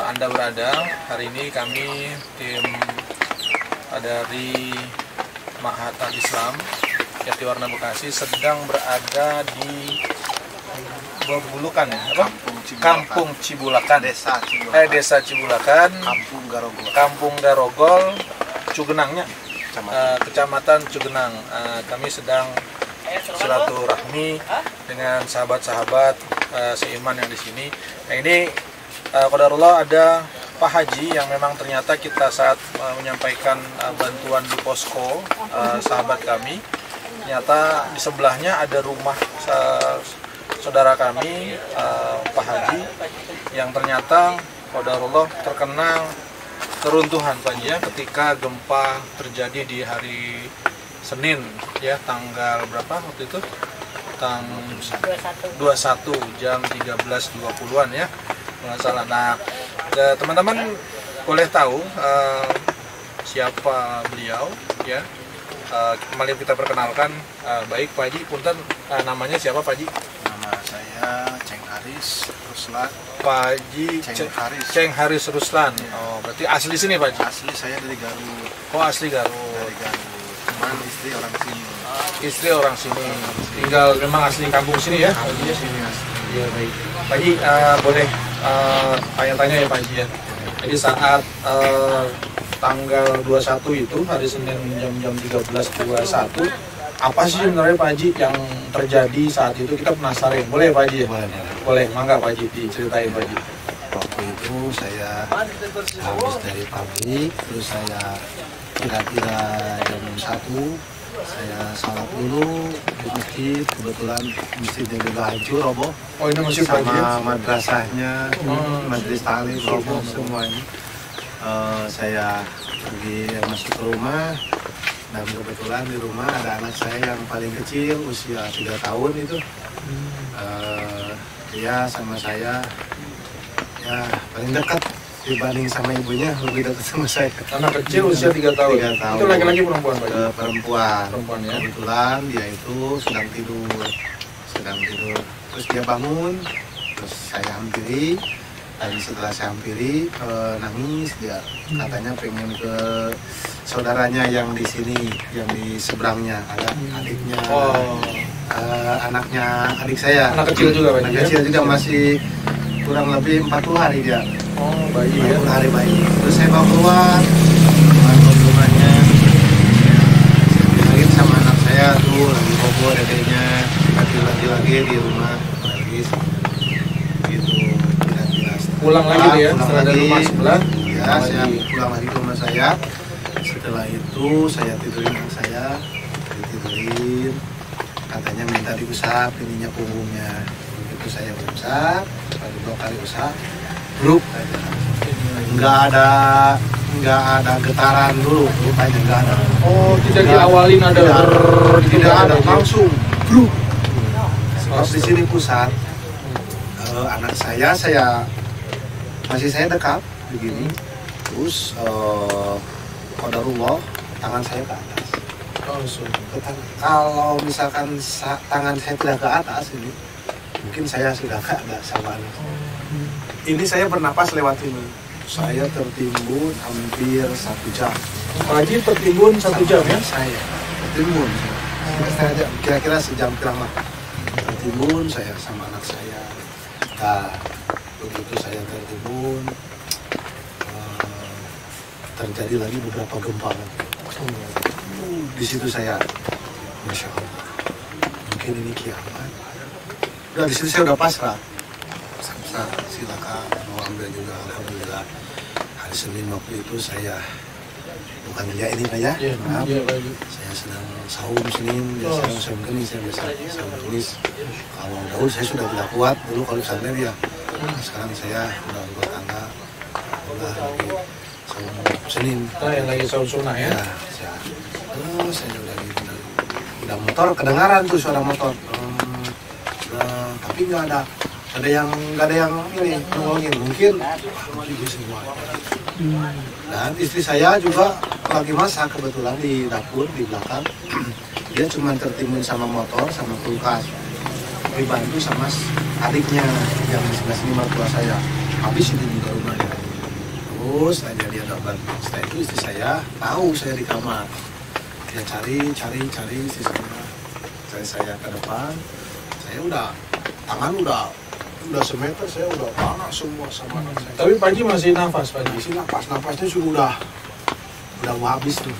Anda berada. Hari ini kami tim dari Ma'had Al-Islam Jatiwarna Bekasi sedang berada di Bulukan, Kampung Cibulakan, Desa Cibulakan, Kampung Garogol, Cugenangnya, Kecamatan Cugenang. Kami sedang silaturahmi dengan sahabat-sahabat seiman yang di sini. Nah, ini qadarullah ada Pak Haji yang memang ternyata kita saat menyampaikan bantuan di posko sahabat kami, ternyata di sebelahnya ada rumah saudara kami, Pak Haji, yang ternyata qadarullah terkena keruntuhan Pak Haji, ya, ketika gempa terjadi di hari Senin, ya, tanggal berapa waktu itu? Tanggal 21 jam 13.20-an, ya, nggak salah. Nah, teman-teman boleh tahu siapa beliau, ya. Kembali kita perkenalkan. Baik Pak Haji, punten, namanya siapa Pak Haji? Nama saya Ceng Haris Ruslan. Pak Haji Ceng Haris Ruslan. Oh, berarti asli sini Pak Haji? Asli saya dari Garut. Oh, asli Garut. Dari Garut. Cuman istri orang sini. Istri orang sini. Tinggal memang asli kampung sini, ya? Asli sini asli. Iya, baik. Pak Haji, boleh tanya-tanya ya Pak Haji, ya. Jadi saat tanggal 21 itu, hari Senin jam 13.21, apa sih sebenarnya Pak Haji yang terjadi saat itu? Kita penasaran. Boleh Pak Haji? Boleh. Mangga Pak Haji, diceritain Pak Haji. Waktu itu saya habis dari pabrik, terus saya kira-kira jam 1 saya salat dulu di masjid. Kebetulan masjidnya juga hancur, roboh. Oh, ini masjid Pak Haji? Sama madrasahnya, majelis taklim roboh semuanya. Saya pergi masuk ke rumah, dan kebetulan di rumah ada anak saya yang paling kecil, usia 3 tahun itu. Dia sama saya ya paling dekat dibanding sama ibunya, lebih dekat sama saya. Anak kecil usia 3 tahun. 3 tahun. Itu laki-laki perempuan Pak Haji? Perempuan. Perempuan, ya. Kebetulan dia itu sedang tidur. Terus dia bangun, terus saya hampiri. Dan setelah saya hampiri, nangis dia, katanya pengen ke saudaranya yang di sini, yang di seberangnya, ada adiknya, anaknya adik saya. Anak kecil juga Pak Haji? Anak kecil juga, masih kurang lebih 40 hari dia. Oh, bayi, ya. 40 hari bayi. Terus saya bawa keluar ke rumahnya, saya bilangin sama anak saya tuh lagi bobo dedeknya, lagi di rumah lagi gitu. Pulang lagi dia ya, setelah dari rumah sebelah. Ya, saya pulang lagi ke rumah saya. Setelah itu saya tidurin anak saya, ditidurin. Katanya minta diusap ininya punggungnya. Itu saya usap, baru 2 kali usap, grup aja. Nggak ada getaran dulu, lukanya nggak ada. Oh, tidak diawalin ada? Tidak ada, langsung grup. Sebab di sini pusat, anak saya masih saya dekat begini, terus qadarullah tangan saya ke atas. Kalau misalkan tangan saya tidak ke atas ini, mungkin saya sudah nggak ada sama anak. Ini saya bernapas lewat ini. Saya tertimbun hampir 1 jam. Pak Haji tertimbun 1 jam ya? Saya tertimbun. Kira-kira sejam kurang lah. Tertimbun saya sama anak saya. Nah, begitu saya tertimbun, terjadi lagi beberapa gempa. Di situ saya, masya Allah, mungkin ini kiamat. Udah di situ saya udah pasrah. Silakan mau ambil juga, alhamdulillah. Hari Senin waktu itu saya bukan ya ini Pak ya, maaf. Saya sedang saum Senin, biasanya saum Kemis, saya biasa saum Kemis. Kalau dahulu saya sudah tidak kuat, dulu kalau Senin ya. Sekarang saya udah berumah tangga, udah lagi saum Senin. Yang lagi saum sunnah ya? Saya udah motor, kedengaran tuh suara motor. Tapi nggak ada yang ini nolongin, mungkin semua. Dan istri saya juga lagi masak kebetulan di dapur di belakang. Dia cuma tertimbun sama motor sama kulkas, dibantu sama adiknya yang di sebelah sini mertua saya. habis ini juga rumahnya. Terus tanya dia dapat. Setelah itu istri saya tahu saya di kamar. Dia cari istri saya. Saya ke depan. Saya udah tangan udah semeter, saya udah panas semua sama anak saya. Tapi Pak Haji masih nafas, Pak Haji? Masih nafasnya sudah mau habis tuh.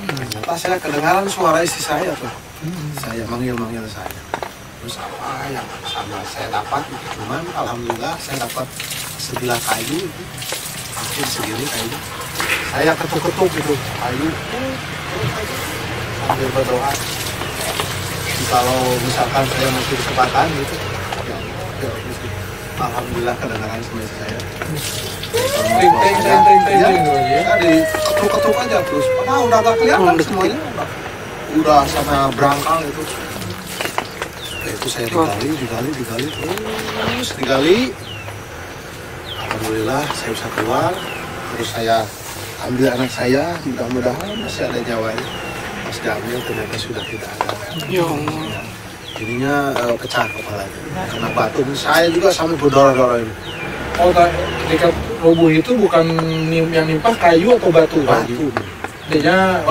Ternyata saya kedengaran suara istri saya tuh. Saya manggil saya. Terus apa yang sama saya dapat? Cuman alhamdulillah saya dapat sebilah kayu itu. Mungkin segini kayu. Saya ketuk-ketuk gitu kayu. Sambil berdoa. Kalau misalkan saya masih kesempatan gitu. Alhamdulillah kedengaran sama istri saya. Ya, diketuk-ketuk aja terus. Udah gak kelihatan semuanya. Udah sama berangkal itu. Itu saya digali. Alhamdulillah saya bisa keluar. Terus saya ambil anak saya. Mudah-mudahan masih ada nyawanya. Pas diambil ternyata sudah tidak ada. Ya Allah. Jadinya pecah kepalanya. Kena batu. Saya juga sampai berdarah-darah ini. Oh, ketika roboh itu bukan yang nimpah kayu atau batu? Batu. Dia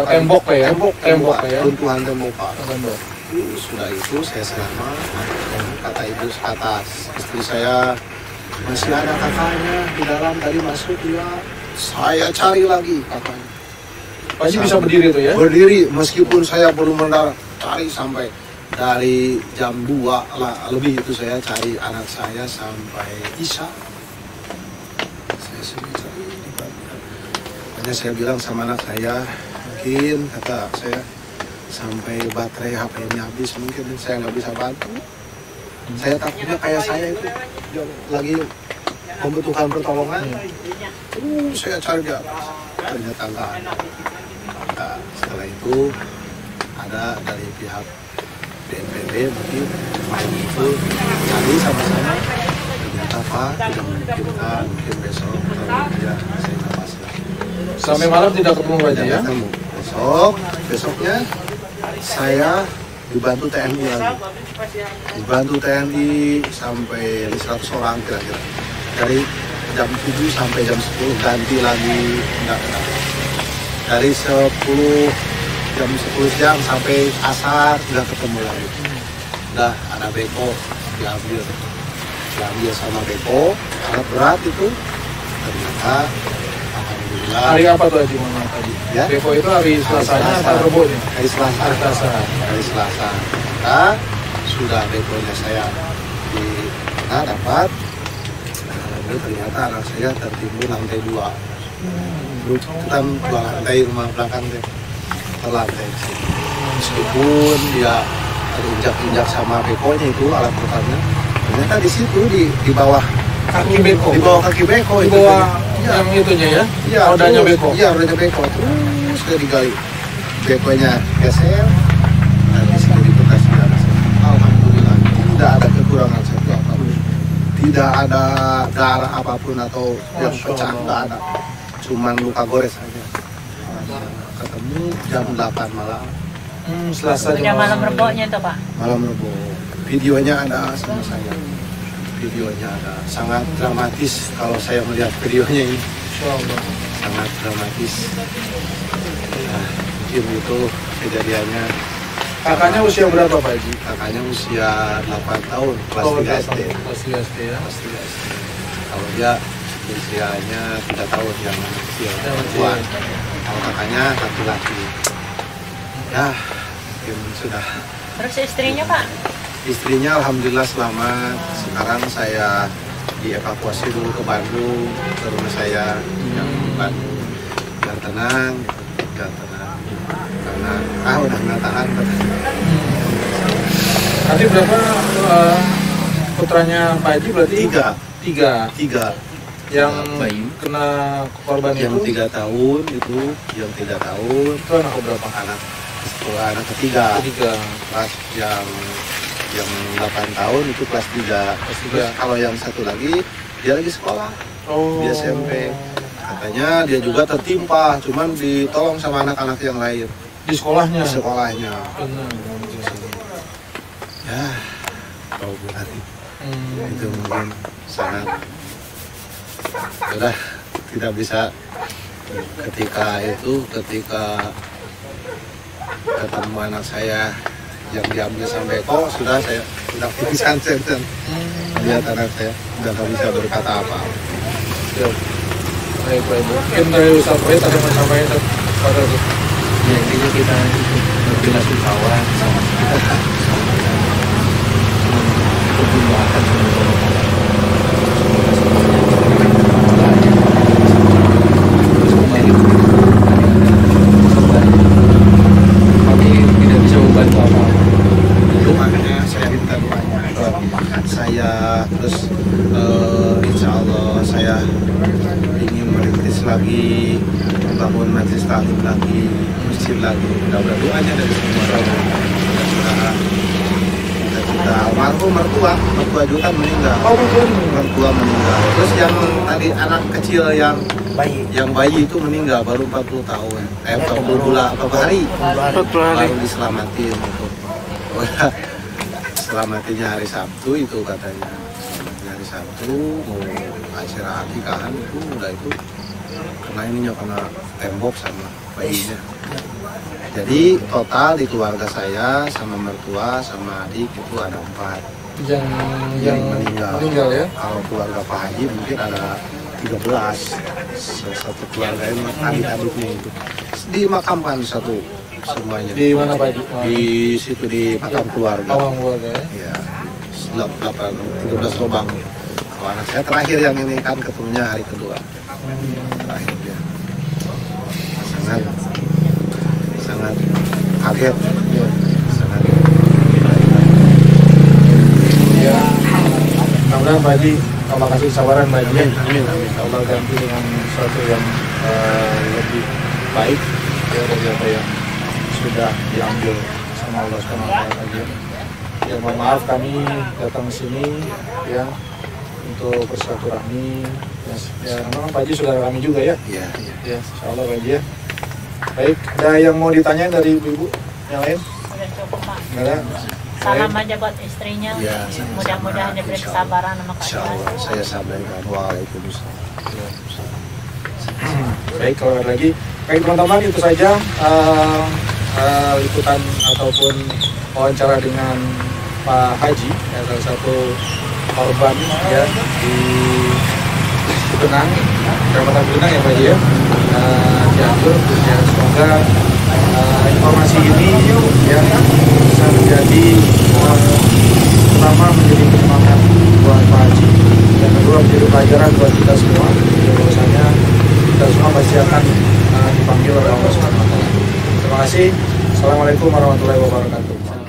tembok Pak ya? Tembok ya? Runtuhan tembok Pak. Tembok. Sudah itu saya selamat. Kata ibu kata istri saya masih ada kakaknya di dalam tadi masuk dia. Saya cari lagi kakaknya. Pak Haji bisa berdiri tuh ya? Berdiri meskipun saya belum mendarat cari sampai dari jam 2 lah lebih itu saya cari anak saya sampai Isya. Saya sendiri cari di bagian. Makanya saya bilang sama anak saya, mungkin kata saya sampai baterai HP ini habis mungkin saya nggak bisa bantu. Saya takutnya kayak saya itu lagi membutuhkan pertolongan. Saya cari dia, ternyata nggak ada. Nah, setelah itu ada dari pihak BNPB mungkin main itu cari sama-sama. Ternyata Pak tidak memungkinkan, mungkin besok atau ya saya nggak pasti. Sampai malam tidak ketemu Pak Haji ya? Ketemu. Besoknya saya dibantu TNI lagi. Dibantu TNI sampai 100 orang kira-kira. Dari jam 7 sampai jam 10 ganti lagi. Enggak. Dari jam 10 siang sampai asar udah ketemu lagi. Udah ada beko diambil sama beko, alat berat itu. Ternyata alhamdulillah. Hari apa tuh Haji? Mohon maaf Haji. Ya? Beko itu hari Selasanya atau Rebonya? Hari Selasa. Hari Selasa. Nah, sudah bekonya saya dapat. Lalu ternyata anak saya tertimbun lantai 2. Kita 2 lantai rumah belakang deh. Terlantai sini. Meskipun dia terinjak-injak sama bekonya itu alat beratnya, ternyata di situ di bawah Kaki beko? Di bawah kaki beko. Di bawah yang itunya ya? Iya, rodanya beko? Iya, rodanya beko. Terus dia digali. Bekonya geser. Dan di sini dibekas darah. Alhamdulillah tidak ada kekurangan satu apapun. Tidak ada darah apapun atau yang pecah, tidak ada. Cuman luka gores saja. Ketemu jam 8 malam. Selasa Udah malam Rebonya itu Pak? Malam Rebo. Videonya ada sama saya. Videonya ada. Sangat dramatis kalau saya melihat videonya ini. Sangat dramatis. Nah, mungkin itu kejadiannya. Kakaknya usia berapa Pak Haji? Kakaknya usia 8 tahun, kelas 3 SD. Kelas 3 SD ya? Kelas 3 SD. Kalau dia usianya 3 tahun yang kecil, perempuan. Kalau kakaknya laki-laki. Ya, mungkin sudah. Terus istrinya Pak? Istrinya alhamdulillah selamat. Sekarang saya dievakuasi dulu ke Bandung, ke rumah saya yang di Bandung. Biar tenang. Karena udah nggak tahan. Nanti berapa putranya Pak Haji berarti? 3. Yang kena korban yang itu? 3 tahun itu, yang 3 tahun. Itu anak berapa? Anak ketiga. Kelas yang 8 tahun itu kelas 3. Terus kalau yang satu lagi dia lagi sekolah. Di SMP. Katanya dia juga tertimpa, cuman ditolong sama anak-anak yang lain. Di sekolahnya? Di sekolahnya. Benar. Ya, tahu berarti. Itu mungkin sangat sudah tidak bisa. Ketika ketemu anak saya yang diambil sampai kok sudah saya sudah pingsan senten. Lihat anak saya sudah nggak bisa berkata apa-apa. Siap. Baik, baik. Mungkin dari Ustaz Faiz ada yang sampaikan pada itu. Ya, intinya kita berbela-sungkawa sama kita untuk mendoakan kami tidak bisa membantu apa-apa. Itu makanya saya minta doanya saya terus insya Allah saya ingin merintis lagi, membangun majelis taklim lagi, masjid lagi. Mudah-mudahan doanya dari semua saudara. Kita almarhum mertua juga meninggal. Mertua meninggal. Terus yang tadi anak kecil yang bayi itu meninggal baru 40 tahun. 40 bulan apa hari? Baru diselamatin itu. Selamatinya hari Sabtu itu katanya. Hari Sabtu mau acara akikahan itu udah itu kena ininya kena tembok sama bayinya. Jadi total di keluarga saya sama mertua sama adik itu ada 4 yang meninggal ya. Kalau keluarga Pak Haji mungkin ada 13. Satu keluarga ini adik-adiknya itu dimakamkan satu semuanya. Di mana Pak Haji? Di situ di makam keluarga. Awang keluarga ya. Ya, 13 lubang. Kalau anak saya terakhir yang ini kan ketemunya hari kedua. Terakhir ya. Sangat kaget. Ya. Sangat. Ya. Mudah-mudahan Pak Haji Allah kasih kesabaran Pak Haji. Amin. Allah ganti dengan sesuatu yang lebih baik ya dari apa yang sudah diambil sama Allah SWT. Ya mohon maaf kami datang ke sini ya untuk bersilaturahmi. Ya memang Pak Haji saudara kami juga ya. Iya. Ya, insyaallah Pak Haji ya. Baik, ada yang mau ditanyain dari ibu-ibu yang lain? Sudah cukup Pak. Nggak ada? Salam aja buat istrinya. Ya, Mudah-mudahan diberi kesabaran sama Kak Insya Allah saya sampaikan. Waalaikumsalam. Baik, kalau ada lagi. Baik teman-teman, itu saja liputan ataupun wawancara dengan Pak Haji, ya, salah satu korban ya di Benang, Kecamatan Benang ya Pak Haji ya, Cianjur. Ya, semoga informasi ini ya bisa menjadi pertama menjadi penyemangat buat Pak Haji, yang kedua menjadi pelajaran buat kita semua. Bahwasanya kita semua pasti akan dipanggil oleh Allah Subhanahu wa Ta'ala. Terima kasih. Assalamualaikum warahmatullahi wabarakatuh.